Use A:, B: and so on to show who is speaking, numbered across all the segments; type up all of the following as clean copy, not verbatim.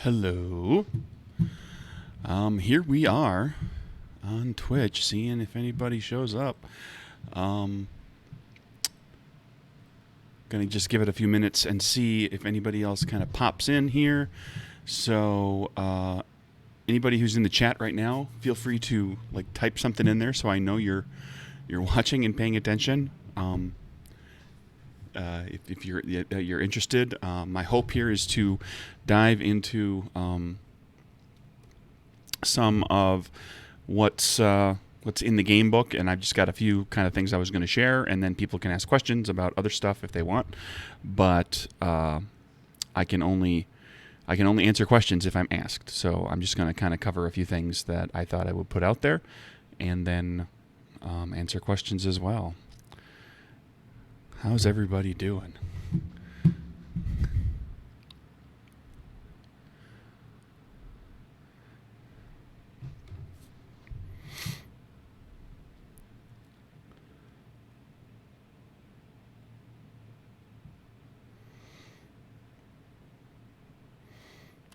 A: Hello. Here we are on Twitch, seeing if anybody shows up. Gonna just give it a few minutes and see if anybody else kind of pops in here. So, anybody who's in the chat right now, feel free to type something in there so I know you're watching and paying attention. If you're interested, my hope here is to dive into some of what's in the game book, and I've just got a few kind of things I was going to share, and then people can ask questions about other stuff if they want. But I can only answer questions if I'm asked. So I'm just going to kind of cover a few things that I thought I would put out there, and then answer questions as well. How's everybody doing?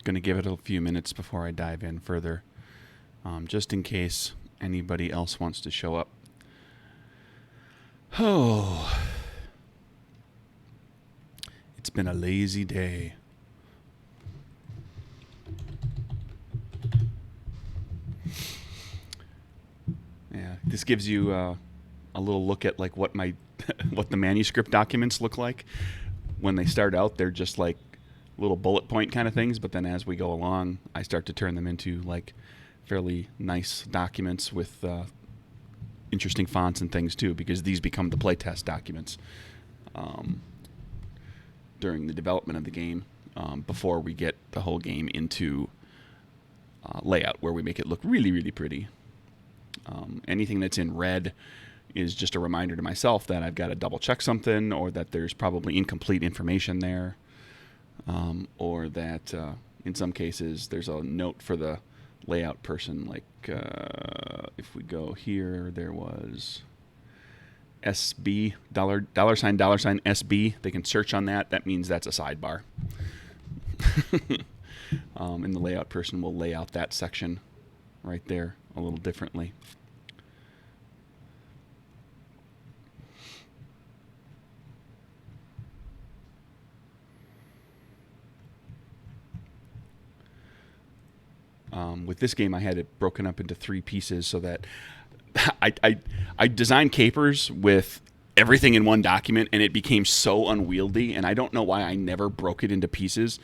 A: Going to give it a few minutes before I dive in further, just in case anybody else wants to show up. Oh, it's been a lazy day. Yeah, this gives you a little look at what my what the manuscript documents look like. When they start out, they're just like little bullet point kind of things, but then as we go along, I start to turn them into fairly nice documents with interesting fonts and things too, because these become the playtest documents during the development of the game, before we get the whole game into layout where we make it look really, really pretty. Anything that's in red is just a reminder to myself that I've got to double check something, or that there's probably incomplete information there. Or that in some cases there's a note for the layout person, if we go here, there was SB, $sign SB. They can search on that. That means that's a sidebar. And the layout person will lay out that section right there a little differently. With this game, I had it broken up into 3 pieces so that I designed capers with everything in one document, and it became so unwieldy, and I don't know why I never broke it into pieces.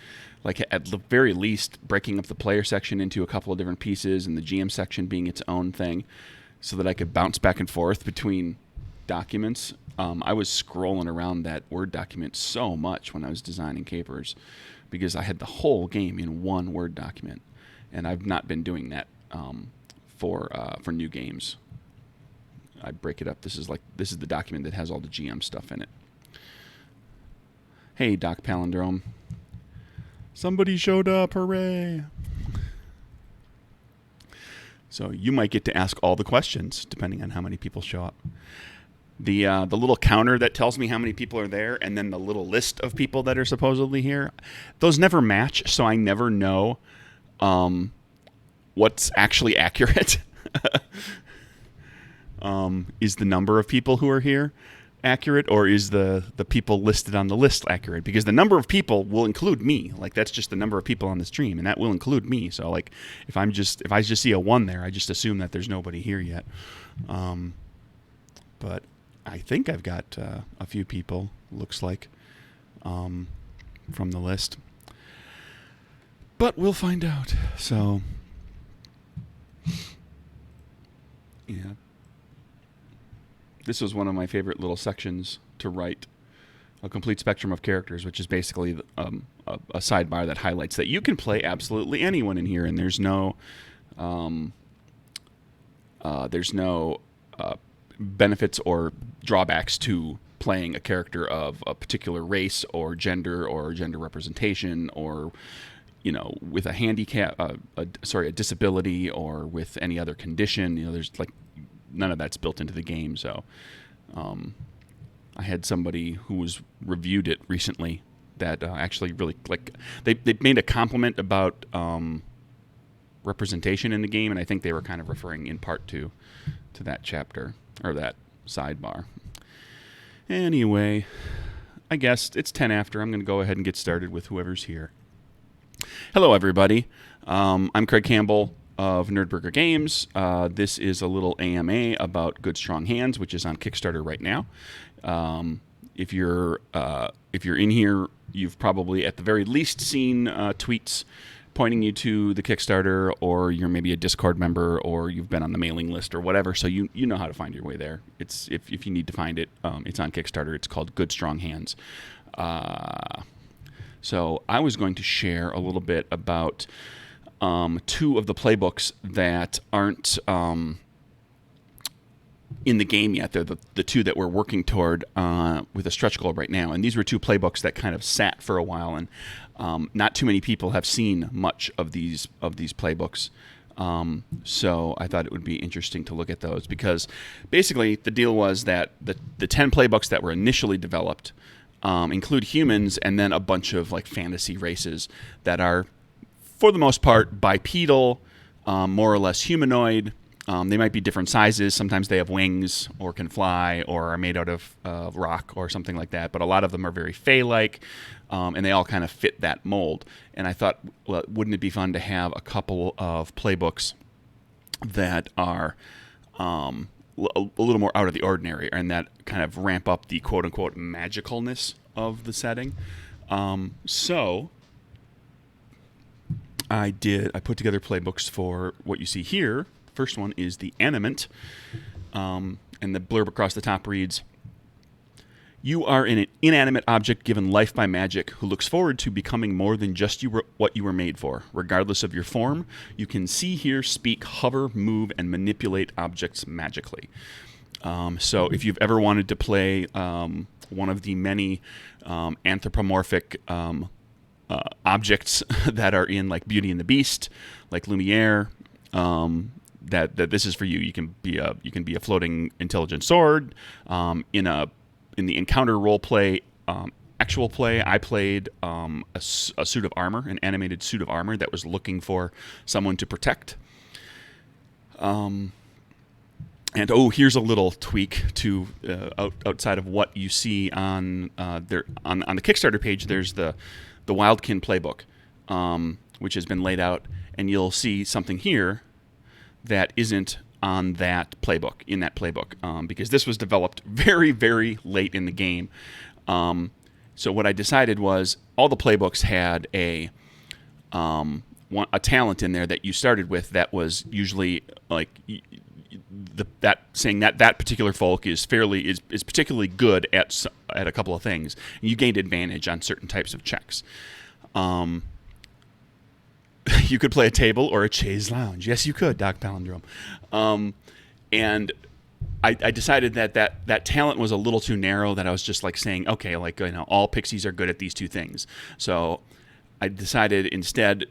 A: At the very least, breaking up the player section into a couple of different pieces and the GM section being its own thing so that I could bounce back and forth between documents. I was scrolling around that Word document so much when I was designing capers because I had the whole game in one Word document. And I've not been doing that for new games. I break it up. This is the document that has all the GM stuff in it. Hey, Doc Palindrome. Somebody showed up. Hooray. So you might get to ask all the questions depending on how many people show up. The little counter that tells me how many people are there, and then the little list of people that are supposedly here, those never match, so I never know what's actually accurate. Is the number of people who are here accurate, or is the people listed on the list accurate? Because the number of people will include me. That's just the number of people on the stream, and that will include me. So if I just see a 1 there, I just assume that there's nobody here yet. But I think I've got a few people, looks like, from the list. But we'll find out. So, yeah. This was one of my favorite little sections to write, a complete spectrum of characters, which is basically a sidebar that highlights that you can play absolutely anyone in here, and there's no benefits or drawbacks to playing a character of a particular race or gender representation, or with a handicap, a disability, or with any other condition. There's none of that's built into the game. So I had somebody who was reviewed it recently that actually really they made a compliment about representation in the game, and I think they were kind of referring in part to that chapter or that sidebar. Anyway, I guess it's 10 after. I'm going to go ahead and get started with whoever's here. Hello, everybody. I'm Craig Campbell of Nerdburger Games. This is a little AMA about Good Strong Hands, which is on Kickstarter right now. If you're in here, you've probably at the very least seen tweets pointing you to the Kickstarter, or you're maybe a Discord member, or you've been on the mailing list or whatever, so you know how to find your way there. It's if you need to find it, it's on Kickstarter. It's called Good Strong Hands. So I was going to share a little bit about two of the playbooks that aren't in the game yet. They're the two that we're working toward with a stretch goal right now. And these were two playbooks that kind of sat for a while, and not too many people have seen much of these playbooks. So I thought it would be interesting to look at those, because basically the deal was that the 10 playbooks that were initially developed include humans and then a bunch of like fantasy races that are, for the most part, bipedal, more or less humanoid. They might be different sizes. Sometimes they have wings or can fly or are made out of rock or something like that. But a lot of them are very Fey-like, and they all kind of fit that mold. And I thought, well, wouldn't it be fun to have a couple of playbooks that are a little more out of the ordinary and that kind of ramp up the quote-unquote magicalness of the setting. So I put together playbooks for what you see here. First one is the Animant, and the blurb across the top reads, "You are an inanimate object given life by magic who looks forward to becoming more than just what you were made for. Regardless of your form, you can see, hear, speak, hover, move, and manipulate objects magically." So if you've ever wanted to play one of the many anthropomorphic objects that are in like Beauty and the Beast, like Lumiere, that this is for you. You can be a floating intelligent sword. In the encounter role play, actual play, I played a suit of armor, an animated suit of armor that was looking for someone to protect. And here's a little tweak to outside of what you see on the Kickstarter page. There's the Wildkin playbook, which has been laid out, and you'll see something here that isn't on that playbook, because this was developed very, very late in the game. So what I decided was all the playbooks had a talent in there that you started with that was usually like saying that particular folk is particularly good at a couple of things, and you gained advantage on certain types of checks. You could play a table or a chaise lounge. Yes, you could, Doc Palindrome. And I decided that talent was a little too narrow, that I was just like saying, okay, like, all pixies are good at these two things. So I decided instead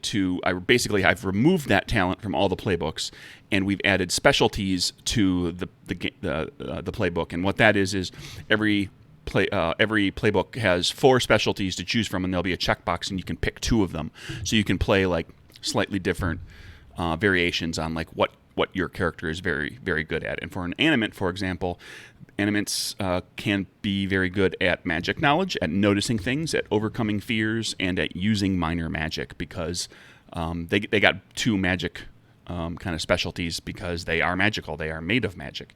A: I've removed that talent from all the playbooks, and we've added specialties to the playbook. And what that is every playbook has 4 specialties to choose from, and there'll be a checkbox, and you can pick 2 of them. So you can play like slightly different variations on like what your character is very, very good at. And for an animate, for example, animates can be very good at magic knowledge, at noticing things, at overcoming fears, and at using minor magic, because they got 2 magic kind of specialties because they are magical. They are made of magic.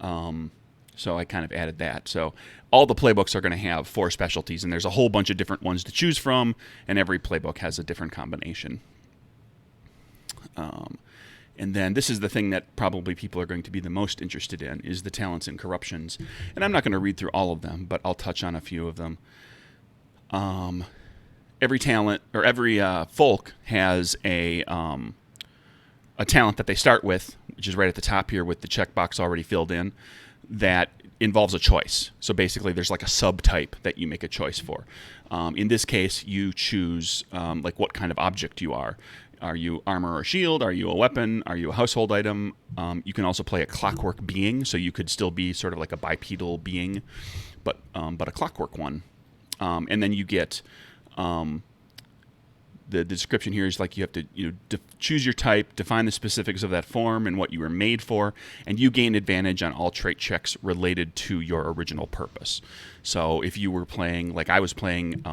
A: So I kind of added that. So all the playbooks are going to have 4 specialties, and there's a whole bunch of different ones to choose from, and every playbook has a different combination. And then this is the thing that probably people are going to be the most interested in, is the talents and corruptions. And I'm not going to read through all of them, but I'll touch on a few of them. Every talent, or every folk has a talent that they start with, which is right at the top here with the checkbox already filled in, that involves a choice. So basically there's like a subtype that you make a choice for. In this case, you choose like what kind of object you are. Are you armor or shield? Are you a weapon? Are you a household item? You can also play a clockwork being, so you could still be sort of like a bipedal being, but a clockwork one. And then you get the description here is like you have to choose your type, define the specifics of that form and what you were made for, and you gain advantage on all trait checks related to your original purpose. So if you were playing, like I was playing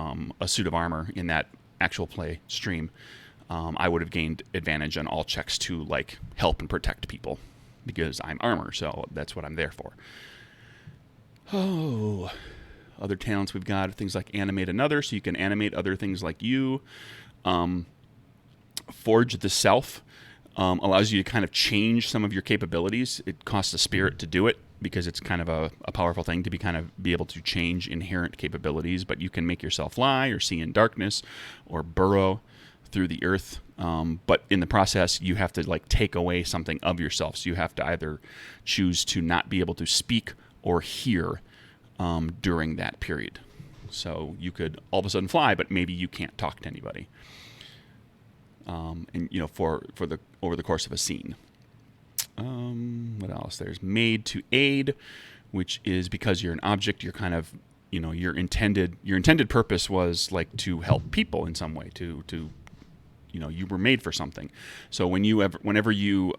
A: a suit of armor in that actual play stream, I would have gained advantage on all checks to like help and protect people because I'm armor, so that's what I'm there for. Oh, other talents we've got are things like animate another, so you can animate other things like you. Forge the Self allows you to kind of change some of your capabilities. It costs a spirit to do it because it's kind of a powerful thing to be able to change inherent capabilities, but you can make yourself fly or see in darkness or burrow through the earth. But in the process, you have to like take away something of yourself. So you have to either choose to not be able to speak or hear during that period. So you could all of a sudden fly, but maybe you can't talk to anybody. And for the over the course of a scene. What else? There's made to aid, which is because you're an object. You're kind of your intended purpose was like to help people in some way. To you were made for something. So whenever you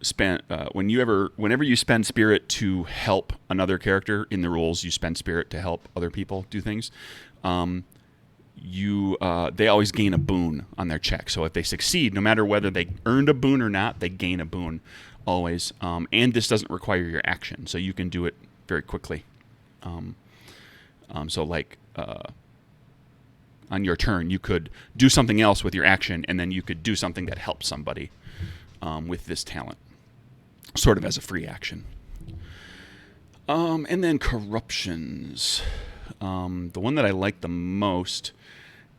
A: spend spirit to help another character in the rules, you spend spirit to help other people do things. They always gain a boon on their check. So if they succeed, no matter whether they earned a boon or not, they gain a boon always. And this doesn't require your action, so you can do it very quickly. So like on your turn, you could do something else with your action, and then you could do something that helps somebody with this talent, sort of as a free action. And then corruptions. The one that I like the most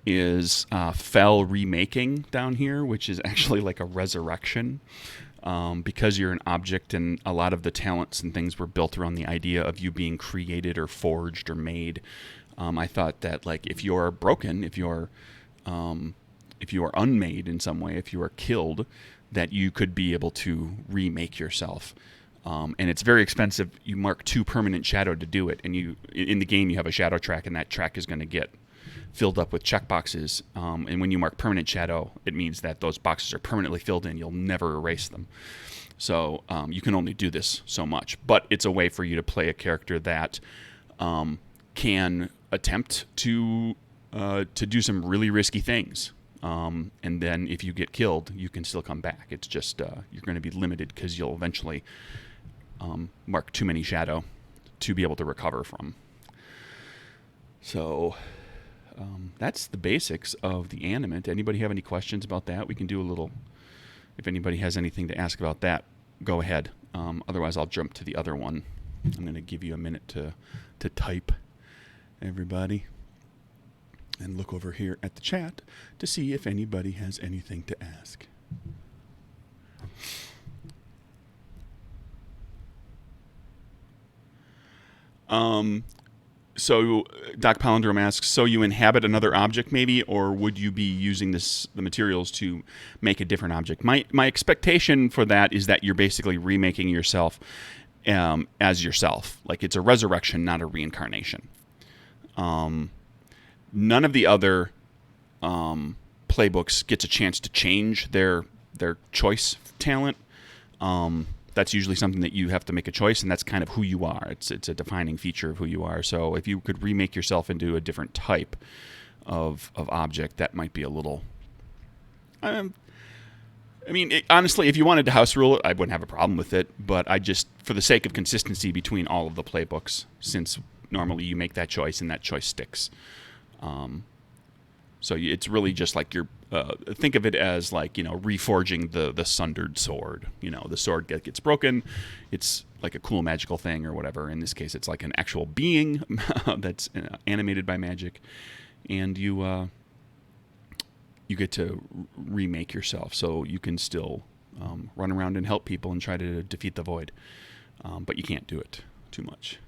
A: is Fell Remaking down here, which is actually like a resurrection. Because you're an object and a lot of the talents and things were built around the idea of you being created or forged or made. I thought that like if you're broken, if you are unmade in some way, if you are killed, that you could be able to remake yourself. And it's very expensive. You mark 2 permanent shadow to do it, and in the game you have a shadow track, and that track is going to get filled up with checkboxes. And when you mark permanent shadow, it means that those boxes are permanently filled in. You'll never erase them. So you can only do this so much. But it's a way for you to play a character that can attempt to do some really risky things. And then if you get killed, you can still come back. It's just you're going to be limited because you'll eventually mark too many shadow to be able to recover from. So that's the basics of the animate. Anybody have any questions about that? We can do a little, if anybody has anything to ask about that, go ahead. Otherwise, I'll jump to the other one. I'm going to give you a minute to type, everybody, and look over here at the chat to see if anybody has anything to ask. So Doc Palindrome asks, so you inhabit another object maybe, or would you be using the materials to make a different object? My expectation for that is that you're basically remaking yourself as yourself. Like it's a resurrection, not a reincarnation. None of the other playbooks gets a chance to change their choice talent. That's usually something that you have to make a choice, and that's kind of who you are. It's a defining feature of who you are. So if you could remake yourself into a different type of object, that might be a little... honestly, if you wanted to house rule it, I wouldn't have a problem with it, but I just, for the sake of consistency between all of the playbooks, since normally you make that choice and that choice sticks. So it's really just like you're think of it as like reforging the sundered sword. The sword gets broken. It's like a cool magical thing or whatever. In this case, it's like an actual being that's animated by magic, and you get to remake yourself, so you can still run around and help people and try to defeat the void, but you can't do it too much.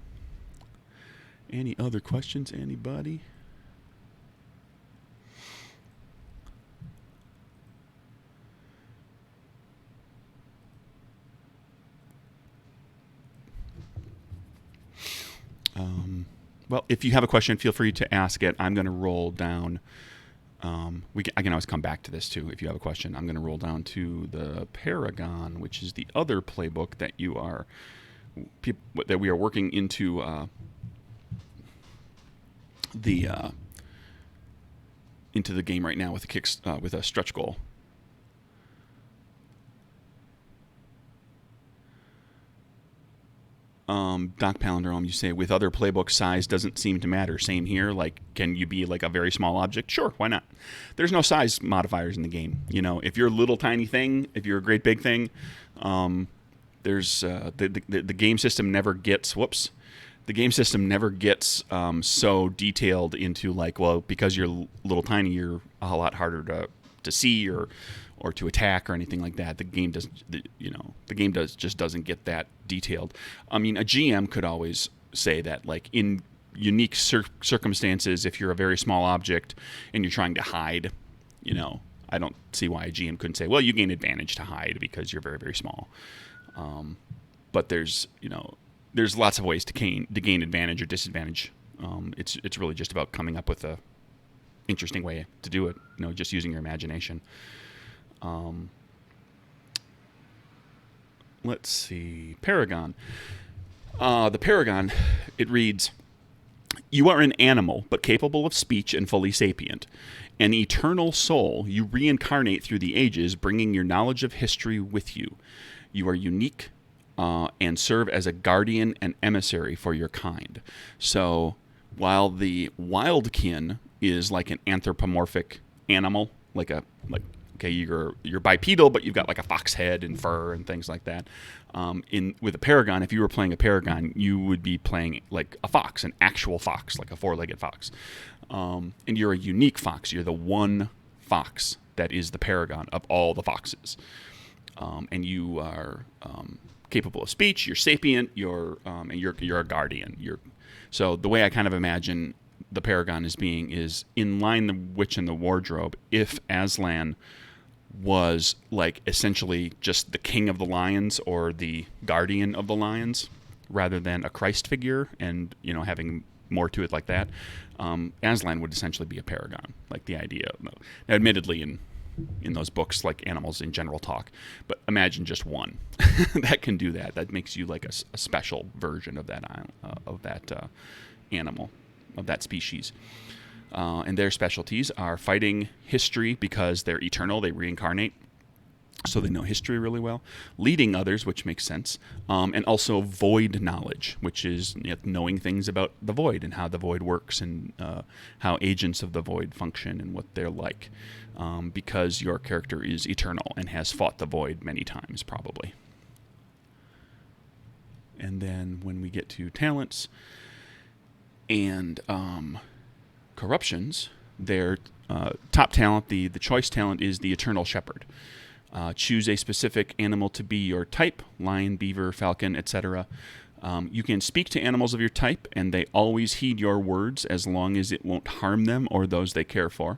A: Any other questions, anybody? Well, if you have a question, feel free to ask it. I'm going to roll down. I can always come back to this too. If you have a question, I'm going to roll down to the Paragon, which is the other playbook that we are working into into the game right now with with a stretch goal. Doc Palindrome, you say, with other playbooks, size doesn't seem to matter. Same here. Like, can you be like a very small object? Sure, why not? There's no size modifiers in the game. You know, if you're a little tiny thing, if you're a great big thing, there's the game system never gets. The game system never gets so detailed into like, well, because you're a little tiny, you're a lot harder to see or to attack or anything like that. The game doesn't get that detailed. I mean, a GM could always say that, like, in unique circumstances, if you're a very small object and you're trying to hide, you know, I don't see why a GM couldn't say, well, you gain advantage to hide because you're very, very small. But there's lots of ways to gain advantage or disadvantage. It's really just about coming up with a interesting way to do it. You know, just using your imagination. Let's see. Paragon. The Paragon, it reads, "You are an animal, but capable of speech and fully sapient. An eternal soul, you reincarnate through the ages, bringing your knowledge of history with you. You are unique and serve as a guardian and emissary for your kind." So while the Wildkin is like an anthropomorphic animal, okay, you're bipedal, but you've got like a fox head and fur and things like that. With a Paragon, if you were playing a Paragon, you would be playing like a fox, an actual fox, like a four-legged fox. And you're a unique fox. You're the one fox that is the Paragon of all the foxes. And you are capable of speech. You're sapient. And you're a guardian. So the way I kind of imagine the Paragon as being is in line the Witch in the Wardrobe. If Aslan was like essentially just the king of the lions or the guardian of the lions rather than a Christ figure and, you know, having more to it like that, Aslan would essentially be a Paragon, like the idea. Now, admittedly, in those books, like animals in general talk, but imagine just one that can do that. That makes you like a special version of that animal, of that species. And their specialties are fighting, history, because they're eternal, they reincarnate, so they know history really well, leading others, which makes sense, and also void knowledge, which is, you know, knowing things about the void and how the void works and how agents of the void function and what they're like, because your character is eternal and has fought the void many times, probably. And then when we get to talents and corruptions, their top talent, the choice talent, is the Eternal Shepherd. Choose a specific animal to be your type: lion, beaver, falcon, etc. You can speak to animals of your type, and they always heed your words as long as it won't harm them or those they care for.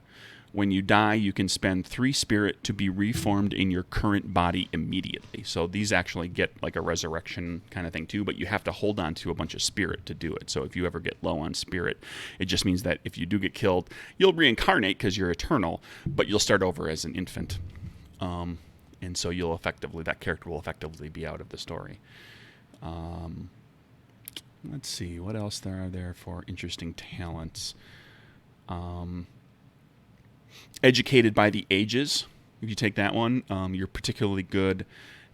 A: When you die, you can spend 3 spirit to be reformed in your current body immediately. So these actually get like a resurrection kind of thing too, but you have to hold on to a bunch of spirit to do it. So if you ever get low on spirit, it just means that if you do get killed, you'll reincarnate because you're eternal, but you'll start over as an infant. And so that character will effectively be out of the story. Let's see, what else there are there for interesting talents? Educated by the ages. If you take that one, you're particularly good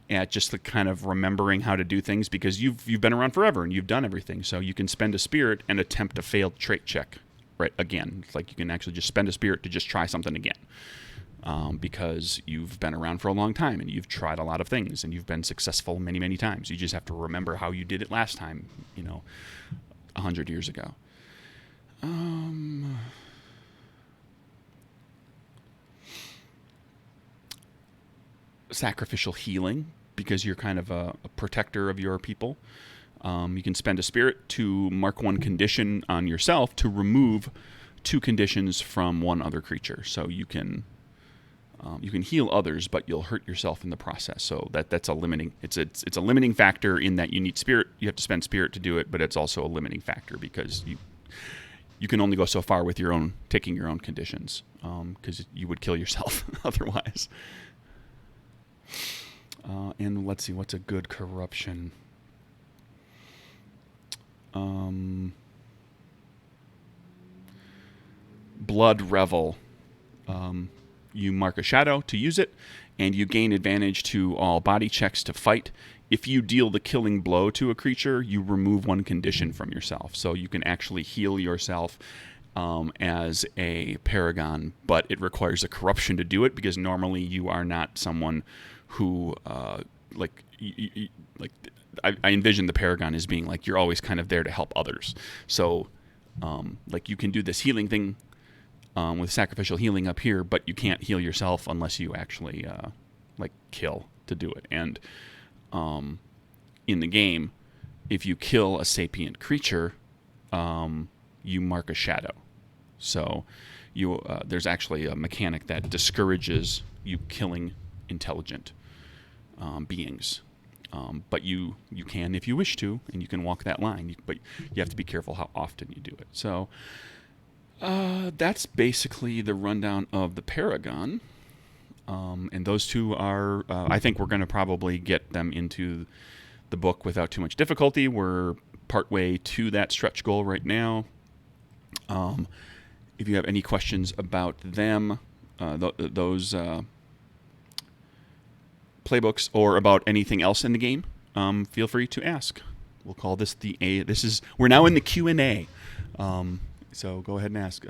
A: at just the kind of remembering how to do things because you've been around forever and you've done everything. So you can spend a spirit and attempt a failed trait check, right? Again, it's like you can actually just spend a spirit to just try something again, because you've been around for a long time and you've tried a lot of things and you've been successful many, many times. You just have to remember how you did it last time, 100 years ago. Sacrificial healing, because you're kind of a protector of your people. You can spend a spirit to mark 1 condition on yourself to remove 2 conditions from 1 other creature. So you can heal others, but you'll hurt yourself in the process. So that's a limiting. It's a limiting factor in that you need spirit. You have to spend spirit to do it, but it's also a limiting factor because you can only go so far with your own taking your own conditions, because you would kill yourself otherwise. And let's see, what's a good corruption? Blood Revel. You mark a shadow to use it, and you gain advantage to all body checks to fight. If you deal the killing blow to a creature, you remove one condition from yourself. So you can actually heal yourself as a paragon, but it requires a corruption to do it, because normally you are not someone who, I envision the paragon as being like, you're always kind of there to help others. So, you can do this healing thing with sacrificial healing up here, but you can't heal yourself unless you actually kill to do it. And in the game, if you kill a sapient creature, you mark a shadow. So there's actually a mechanic that discourages you killing intelligent beings. But you can if you wish to, and you can walk that line. But you have to be careful how often you do it. So that's basically the rundown of the Paragon. And those two are, I think we're going to probably get them into the book without too much difficulty. We're partway to that stretch goal right now. If you have any questions about them, those playbooks, or about anything else in the game, feel free to ask. We'll call this we're now in the Q&A. So go ahead and ask.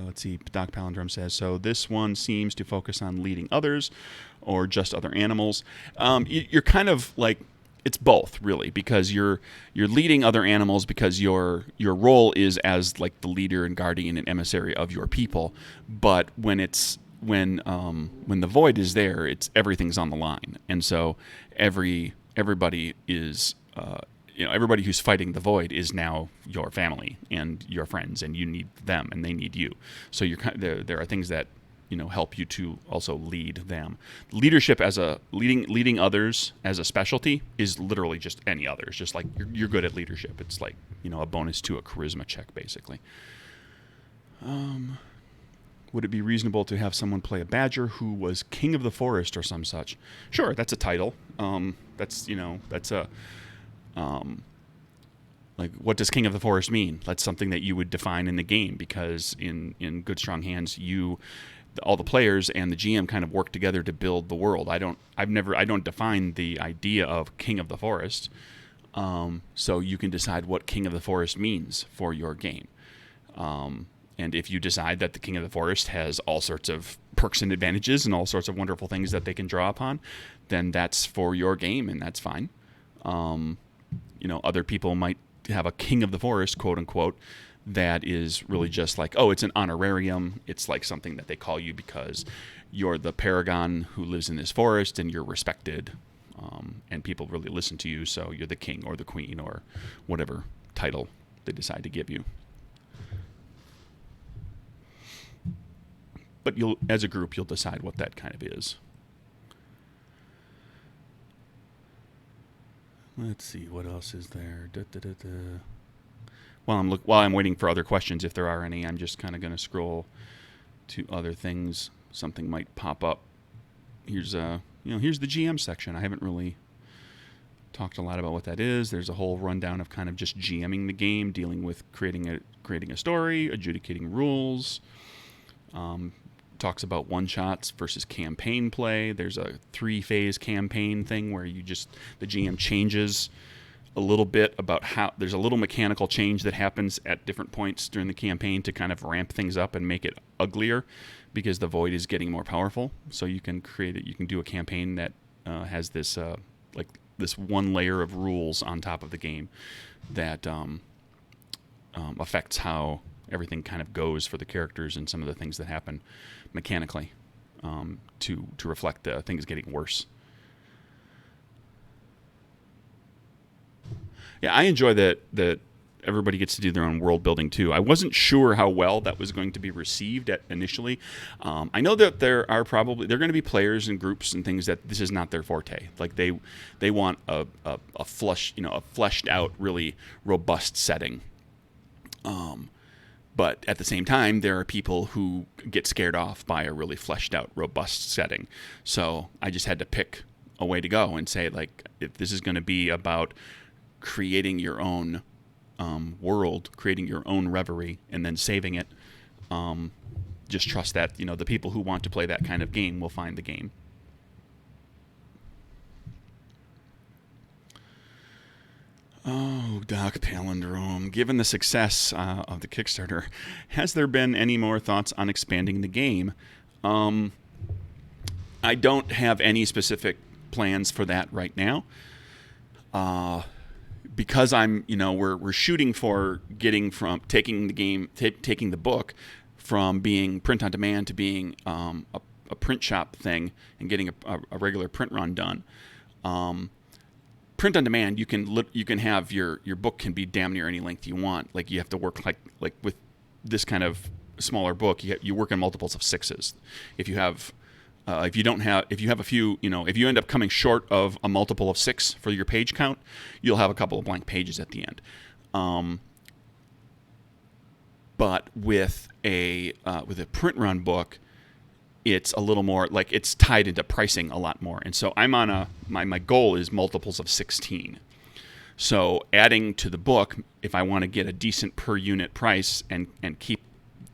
A: Let's see. Doc Palindrome says, so this one seems to focus on leading others or just other animals. You're kind of like, it's both, really, because you're leading other animals because your role is as like the leader and guardian and emissary of your people. But when the void is there, everything's on the line. And so everybody is everybody who's fighting the void is now your family and your friends, and you need them and they need you. So there are things that help you to also lead them. Leadership as leading others as a specialty is literally just any other. It's just like you're good at leadership. It's like a bonus to a charisma check, basically. Would it be reasonable to have someone play a badger who was king of the forest or some such? Sure, that's a title. That's a what does king of the forest mean? That's something that you would define in the game, because in Good Strong Hands, all the players and the GM kind of work together to build the world. I don't define the idea of king of the forest. So you can decide what king of the forest means for your game. And if you decide that the king of the forest has all sorts of perks and advantages and all sorts of wonderful things that they can draw upon, then that's for your game, and that's fine. Other people might have a king of the forest, quote unquote, that is really just like, oh, it's an honorarium. It's like something that they call you because you're the paragon who lives in this forest and you're respected, and people really listen to you, so you're the king or the queen or whatever title they decide to give you. But as a group, you'll decide what that kind of is. Let's see, what else is there? While I'm waiting for other questions, if there are any, I'm just kind of going to scroll to other things. Something might pop up. Here's the GM section. I haven't really talked a lot about what that is. There's a whole rundown of kind of just GMing the game, dealing with creating a story, adjudicating rules. Talks about one-shots versus campaign play. There's a 3-phase campaign thing where the GM changes a little bit about how there's a little mechanical change that happens at different points during the campaign to kind of ramp things up and make it uglier because the void is getting more powerful. So you can do a campaign that has this this one layer of rules on top of the game that affects how everything kind of goes for the characters and some of the things that happen mechanically to reflect things getting worse. Yeah, I enjoy that everybody gets to do their own world building too. I wasn't sure how well that was going to be received initially. I know that there are going to be players and groups and things that this is not their forte. Like they want a fleshed out, really robust setting. But at the same time, there are people who get scared off by a really fleshed out, robust setting. So I just had to pick a way to go and say, like, if this is going to be about creating your own world, creating your own reverie, and then saving it, just trust that, the people who want to play that kind of game will find the game. Oh, Doc Palindrome. Given the success of the Kickstarter, has there been any more thoughts on expanding the game? I don't have any specific plans for that right now. Because we're shooting for taking the book from being print on demand to being a print shop thing and getting a regular print run done. Print on demand, you can have your book can be damn near any length you want. Like, you have to work like with this kind of smaller book, you work in multiples of 6s. If you have a few, if you end up coming short of a multiple of 6 for your page count, you'll have a couple of blank pages at the end. But with a print run book, it's a little more like it's tied into pricing a lot more. And so I'm on my goal is multiples of 16. So adding to the book, if I want to get a decent per unit price and keep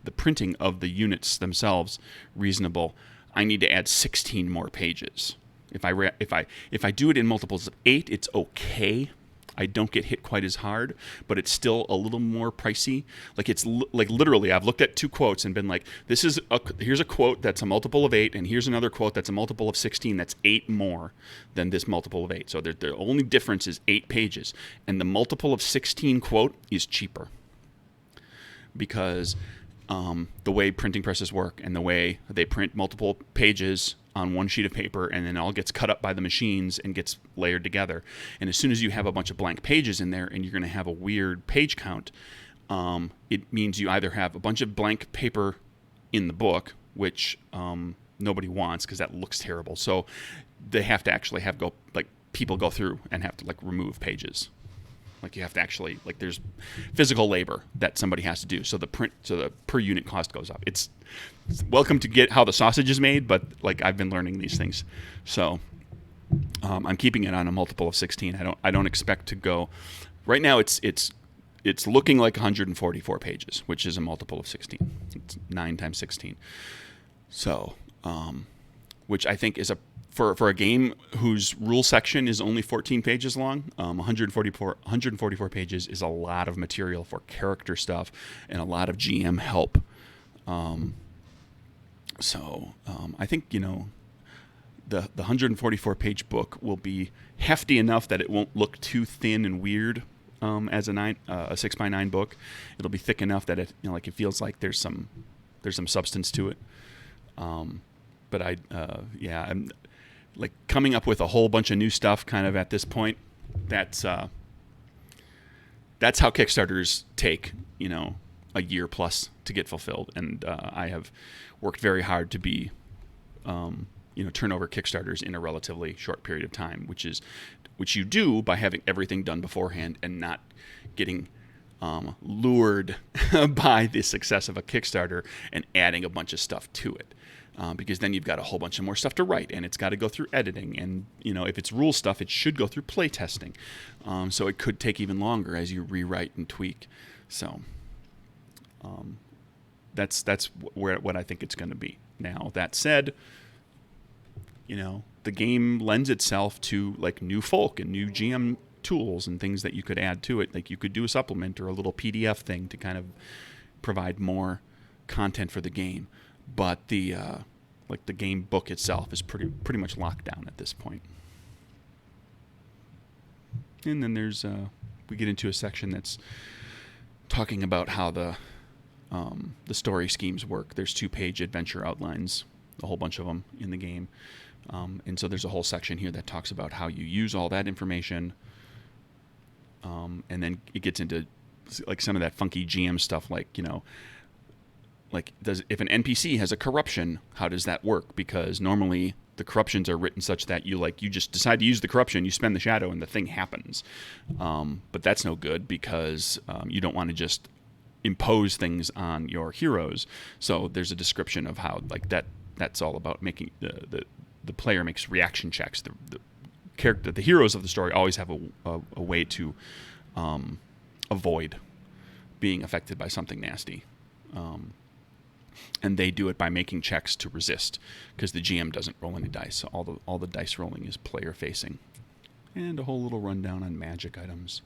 A: the printing of the units themselves reasonable, I need to add 16 more pages. If I do it in multiples of 8, it's okay. I don't get hit quite as hard, but it's still a little more pricey. Like, it's like literally, I've looked at 2 quotes and been like, here's a quote that's a multiple of 8, and here's another quote that's a multiple of 16. That's 8 more than this multiple of 8. So the only difference is 8 pages, and the multiple of 16 quote is cheaper because the way printing presses work and the way they print multiple pages on one sheet of paper, and then it all gets cut up by the machines and gets layered together. And as soon as you have a bunch of blank pages in there and you're going to have a weird page count, it means you either have a bunch of blank paper in the book, which nobody wants because that looks terrible. So they have to actually people go through and have to remove pages. Like, you have to actually, there's physical labor that somebody has to do. So the per unit cost goes up. It's welcome to get how the sausage is made, but I've been learning these things. So I'm keeping it on a multiple of 16. I don't expect to go. Right now it's looking like 144 pages, which is a multiple of 16. It's 9 times 16. So, which I think is for a game whose rule section is only 14 pages long, 144 pages is a lot of material for character stuff and a lot of GM help. So I think, the 144 page book will be hefty enough that it won't look too thin and weird as a 6x9 book. It'll be thick enough that it it feels like there's some substance to it. But I'm coming up with a whole bunch of new stuff kind of at this point. That's how Kickstarters take, a year plus to get fulfilled. And I have worked very hard to be, turn over Kickstarters in a relatively short period of time, which you do by having everything done beforehand and not getting lured by the success of a Kickstarter and adding a bunch of stuff to it. Because then you've got a whole bunch of more stuff to write, and it's got to go through editing. And, if it's rule stuff, it should go through play testing. So it could take even longer as you rewrite and tweak. So that's what I think it's going to be. Now, that said, the game lends itself to new folk and new GM tools and things that you could add to it. Like, you could do a supplement or a little PDF thing to kind of provide more content for the game. But the game book itself is pretty much locked down at this point. And then there's we get into a section that's talking about how the story schemes work. There's 2-page adventure outlines, a whole bunch of them in the game, and so there's a whole section here that talks about how you use all that information, and then it gets into some of that funky GM stuff, if an NPC has a corruption, how does that work? Because normally the corruptions are written such that you just decide to use the corruption, you spend the shadow, and the thing happens. But that's no good because you don't want to just impose things on your heroes. So there's a description of how like that's all about making the player makes reaction checks. The heroes of the story always have a way to avoid being affected by something nasty. And they do it by making checks to resist, because the GM doesn't roll any dice. So all the dice rolling is player facing. And a whole little rundown on magic items.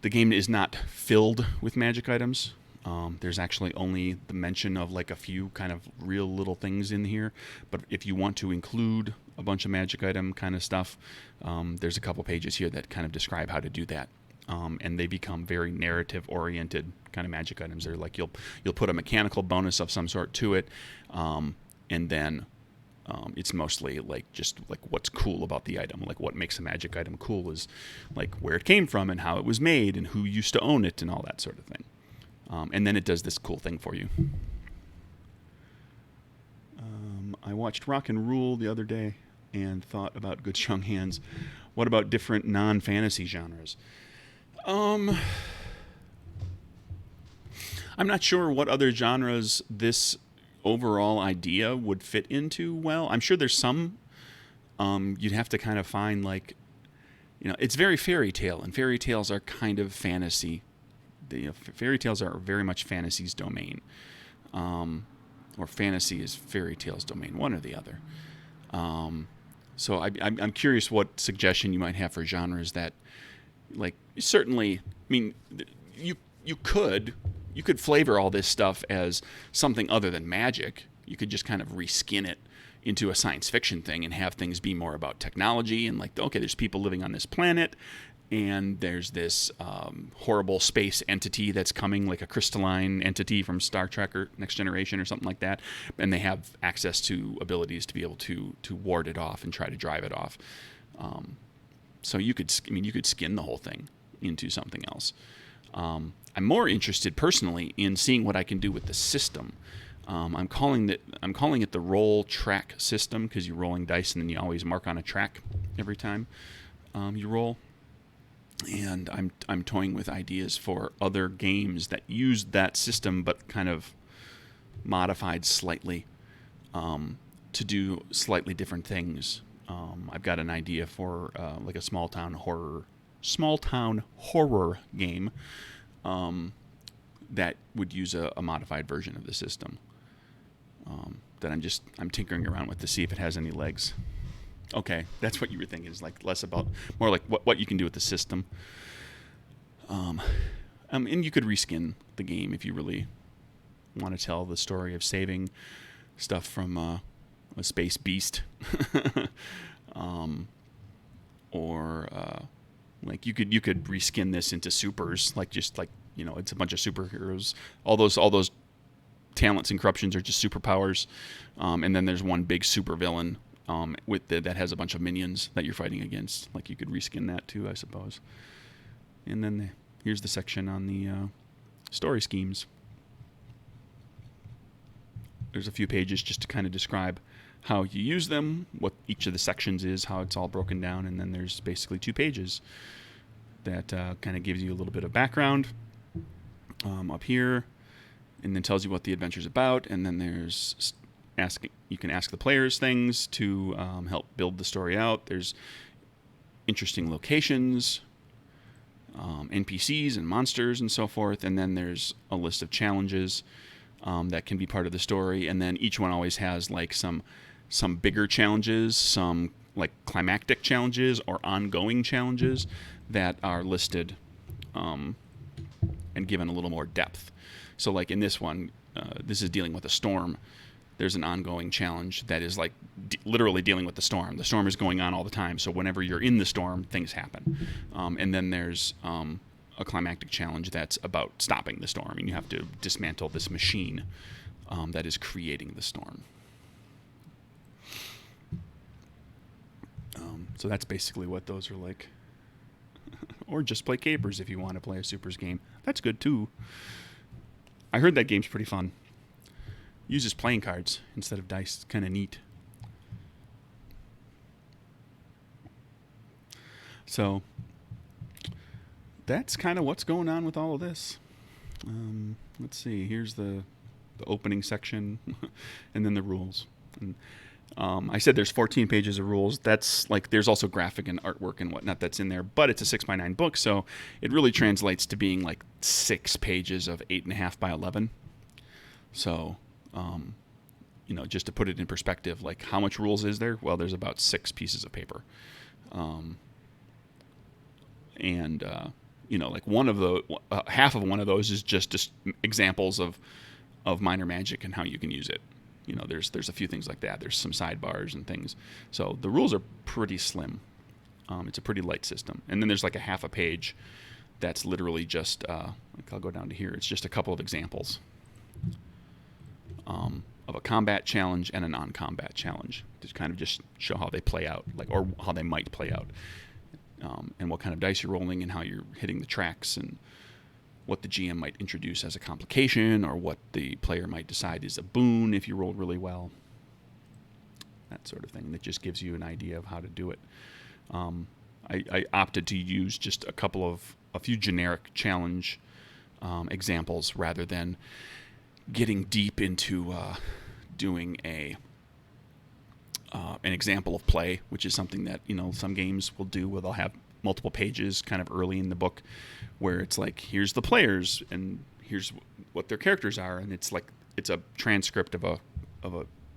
A: The game is not filled with magic items. There's actually only the mention of like a few kind of real little things in here. But if you want to include a bunch of magic item kind of stuff, there's a couple pages here that kind of describe how to do that. And they become very narrative oriented kind of magic items. They're like you'll put a mechanical bonus of some sort to it, and then it's mostly like just like what's cool about the item. Like what makes a magic item cool is like where it came from and how it was made and who used to own it and all that sort of thing. And then it does this cool thing for you. I watched Rock and Rule the other day and thought about Good Strong Hands. What about different non-fantasy genres? I'm not sure what other genres this overall idea would fit into well. I'm sure there's some. You'd have to kind of find like, it's very fairy tale, and fairy tales are kind of fantasy. Fairy tales are very much fantasy's domain. Or fantasy is fairy tale's domain, one or the other. So I'm curious what suggestion you might have for genres that, like, certainly, I mean, you could flavor all this stuff as something other than magic. You could just kind of reskin it into a science fiction thing and have things be more about technology and like, okay, there's people living on this planet, and there's this horrible space entity that's coming, like a crystalline entity from Star Trek or Next Generation or something like that, and they have access to abilities to be able to ward it off and try to drive it off. So you could skin the whole thing into something else. I'm more interested personally in seeing what I can do with the system. I'm calling it the roll track system, because you're rolling dice and then you always mark on a track every time you roll. And I'm toying with ideas for other games that use that system but kind of modified slightly to do slightly different things. I've got an idea for like a small town horror game that would use a modified version of the system that I'm tinkering around with to see if it has any legs. Okay, that's what you were thinking, is like more like what you can do with the system. And you could reskin the game if you really want to tell the story of saving stuff from a space beast. Or like you could reskin this into supers, like just like, it's a bunch of superheroes. All those talents and corruptions are just superpowers. And then there's one big supervillain that has a bunch of minions that you're fighting against. Like you could reskin that too, I suppose. And then here's the section on the story schemes. There's a few pages just to kind of describe how you use them, what each of the sections is, how it's all broken down, and then there's basically 2 pages that kind of gives you a little bit of background up here, and then tells you what the adventure's about, and then there's you can ask the players things to help build the story out. There's interesting locations, NPCs and monsters and so forth, and then there's a list of challenges that can be part of the story, and then each one always has like some bigger challenges, some like climactic challenges or ongoing challenges that are listed and given a little more depth. So like in this one, this is dealing with a storm. There's an ongoing challenge that is like literally dealing with the storm. The storm is going on all the time, so whenever you're in the storm, things happen. And then there's a climactic challenge that's about stopping the storm, and you have to dismantle this machine that is creating the storm. So that's basically what those are like. Or just play Capers if you want to play a Supers game. That's good too. I heard that game's pretty fun. Uses playing cards instead of dice. It's kind of neat. So that's kind of what's going on with all of this. Let's see. Here's the opening section, and then the rules. And, I said there's 14 pages of rules. That's like there's also graphic and artwork and whatnot that's in there, but it's a 6x9 book, so it really translates to being like 6 pages of 8.5 by 11. So, just to put it in perspective, like how much rules is there? Well, there's about 6 pieces of paper, and like one of the half of one of those is just examples of minor magic and how you can use it. There's a few things like that. There's some sidebars and things. So the rules are pretty slim. It's a pretty light system. And then there's like a half a page that's literally just, I'll go down to here. It's just a couple of examples of a combat challenge and a non-combat challenge to kind of just show how they play out, or how they might play out, and what kind of dice you're rolling and how you're hitting the tracks and what the GM might introduce as a complication, or what the player might decide is a boon if you rolled really well. That sort of thing. That just gives you an idea of how to do it. I opted to use just a few generic challenge examples rather than getting deep into doing an example of play, which is something that some games will do, where they'll have multiple pages kind of early in the book where it's like, here's the players and here's what their characters are, and it's a transcript of a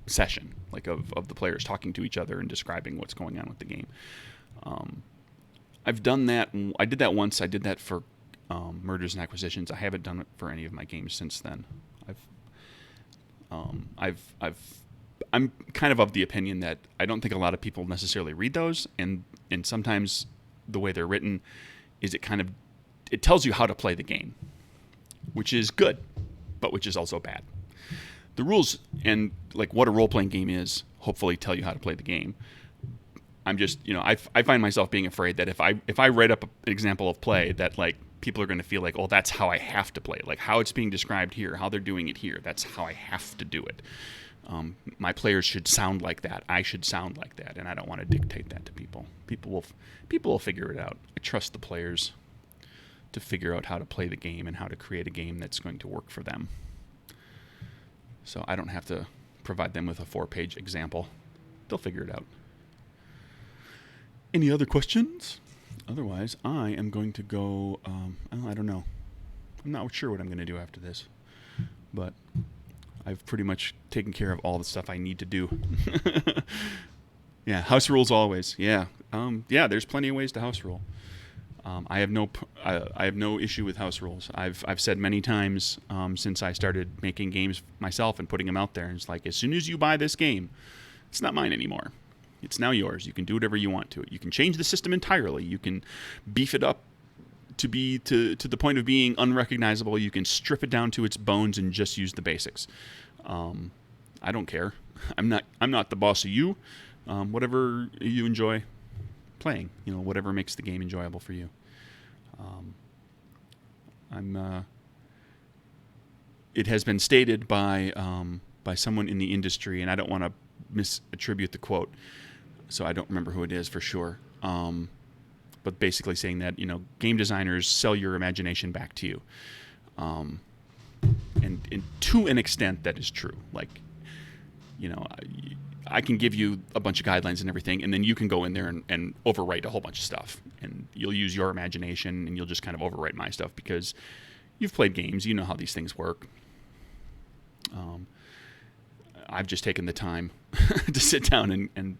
A: session, like of the players talking to each other and describing what's going on with the game. I've done that. I did that once. I did that for Mergers and Acquisitions. I haven't done it for any of my games since then. I'm kind of the opinion that I don't think a lot of people necessarily read those, and sometimes the way they're written is it tells you how to play the game, which is good, but which is also bad. The rules and like what a role-playing game is hopefully tell you how to play the game. I'm just, I find myself being afraid that if I write up an example of play, that like people are going to feel like, oh, that's how I have to play it. Like how it's being described here, how they're doing it here. That's how I have to do it. My players should sound like that. I should sound like that, and I don't want to dictate that to people. People will figure it out. I trust the players to figure out how to play the game and how to create a game that's going to work for them. So I don't have to provide them with a 4-page example. They'll figure it out. Any other questions? Otherwise, I am going to go, I don't know. I'm not sure what I'm going to do after this, but I've pretty much taken care of all the stuff I need to do. Yeah, house rules always. Yeah, there's plenty of ways to house rule. I have no issue with house rules. I've said many times since I started making games myself and putting them out there, and it's like, as soon as you buy this game, it's not mine anymore. It's now yours. You can do whatever you want to it. You can change the system entirely. You can beef it up to be to the point of being unrecognizable. You can strip it down to its bones and just use the basics. I don't care. I'm not the boss of you. Whatever you enjoy playing, whatever makes the game enjoyable for you. It has been stated by someone in the industry, and I don't want to misattribute the quote, so I don't remember who it is for sure. But basically saying that, game designers sell your imagination back to you. And to an extent that is true. Like, I can give you a bunch of guidelines and everything, and then you can go in there and overwrite a whole bunch of stuff. And you'll use your imagination, and you'll just kind of overwrite my stuff because you've played games. You know how these things work. I've just taken the time to sit down and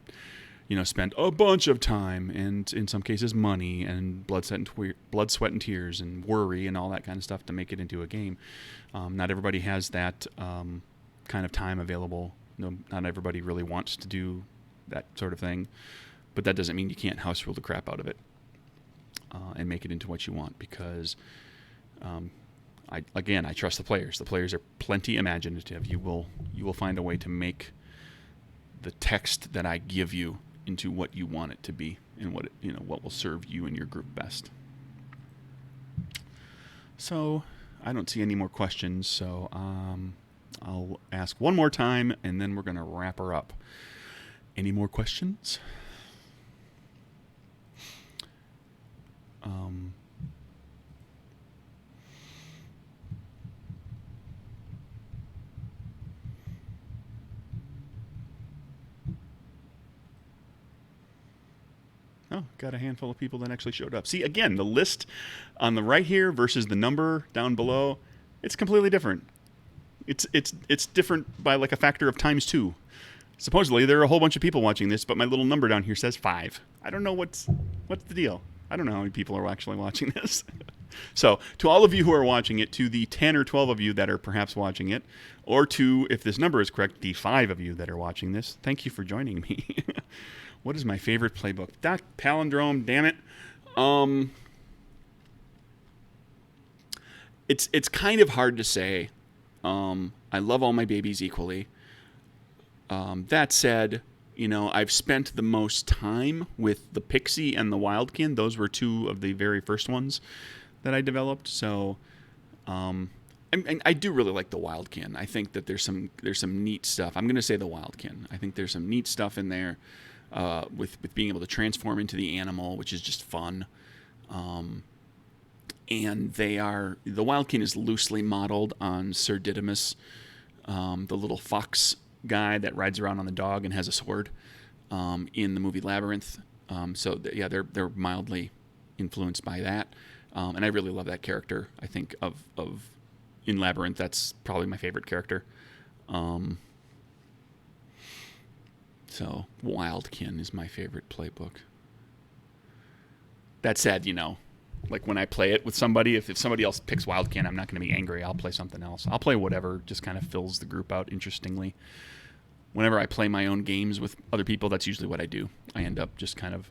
A: spend a bunch of time and in some cases money and blood, sweat, and tears and worry and all that kind of stuff to make it into a game. Not everybody has that kind of time available. Not everybody really wants to do that sort of thing, but that doesn't mean you can't house rule the crap out of it and make it into what you want, because I trust the players. The players are plenty imaginative. You will find a way to make the text that I give you into what you want it to be and what will serve you and your group best. So I don't see any more questions, so I'll ask one more time and then we're going to wrap her up. Any more questions? Oh, got a handful of people that actually showed up. See, again, the list on the right here versus the number down below, it's completely different. It's different by like a factor of ×2. Supposedly there are a whole bunch of people watching this, but my little number down here says 5. I don't know what's the deal. I don't know how many people are actually watching this. So, to all of you who are watching it, to the 10 or 12 of you that are perhaps watching it, or to, if this number is correct, the 5 of you that are watching this, thank you for joining me. What is my favorite playbook? That palindrome, damn it. It's kind of hard to say. I love all my babies equally. That said, I've spent the most time with the Pixie and the Wildkin. Those were 2 of the very first ones that I developed. So, I do really like the Wildkin. I think that there's some neat stuff. I'm going to say the Wildkin. I think there's some neat stuff in there with being able to transform into the animal, which is just fun. And the Wildkin is loosely modeled on Sir Didymus, the little fox guy that rides around on the dog and has a sword in the movie Labyrinth. They're mildly influenced by that, and I really love that character. I think of in Labyrinth, that's probably my favorite character. So Wildkin is my favorite playbook. That said, like when I play it with somebody, if somebody else picks Wildkin, I'm not going to be angry. I'll play something else. I'll play whatever just kind of fills the group out interestingly. Whenever I play my own games with other people, that's usually what I do. I end up just kind of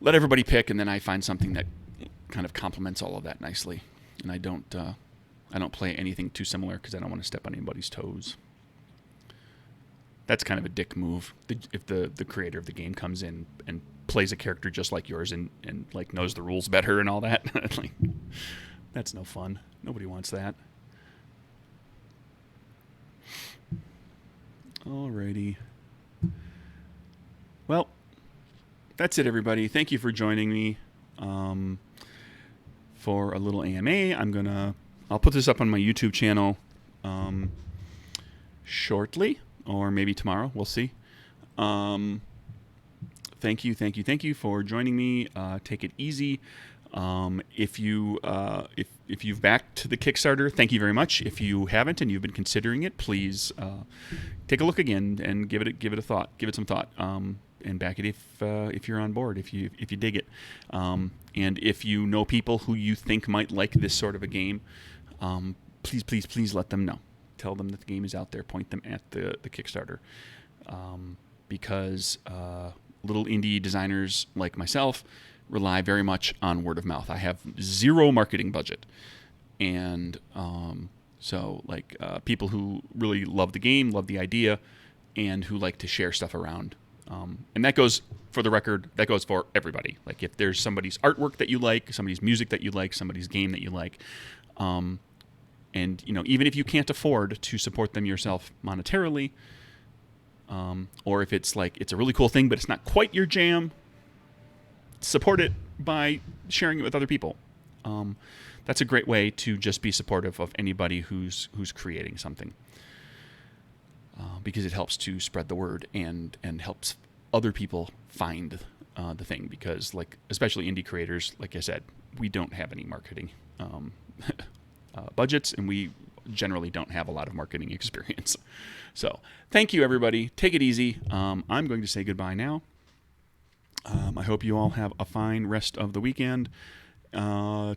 A: let everybody pick, and then I find something that kind of complements all of that nicely. And I don't play anything too similar because I don't want to step on anybody's toes. That's kind of a dick move. If the creator of the game comes in and plays a character just like yours and like knows the rules better and all that, like, that's no fun. Nobody wants that. Alrighty. Well, that's it, everybody. Thank you for joining me for a little AMA. I'll put this up on my YouTube channel shortly, or maybe tomorrow. We'll see. Thank you for joining me. Take it easy. If you've backed the Kickstarter, thank you very much. If you haven't and you've been considering it, please take a look again and give it a thought. Give it some thought. And back it if you're on board, if you dig it. And if you know people who you think might like this sort of a game, please let them know. Tell them that the game is out there. Point them at the Kickstarter. Because little indie designers like myself rely very much on word of mouth. I have zero marketing budget. And people who really love the game, love the idea, and who like to share stuff around. And that goes, for the record, that goes for everybody. Like if there's somebody's artwork that you like, somebody's music that you like, somebody's game that you like, and even if you can't afford to support them yourself monetarily, or if it's like it's a really cool thing but it's not quite your jam, support it by sharing it with other people. That's a great way to just be supportive of anybody who's creating something. Because it helps to spread the word and helps other people find the thing. Because especially indie creators, like I said, we don't have any marketing budgets, and we generally don't have a lot of marketing experience. So thank you, everybody. Take it easy. I'm going to say goodbye now. I hope you all have a fine rest of the weekend. Bye.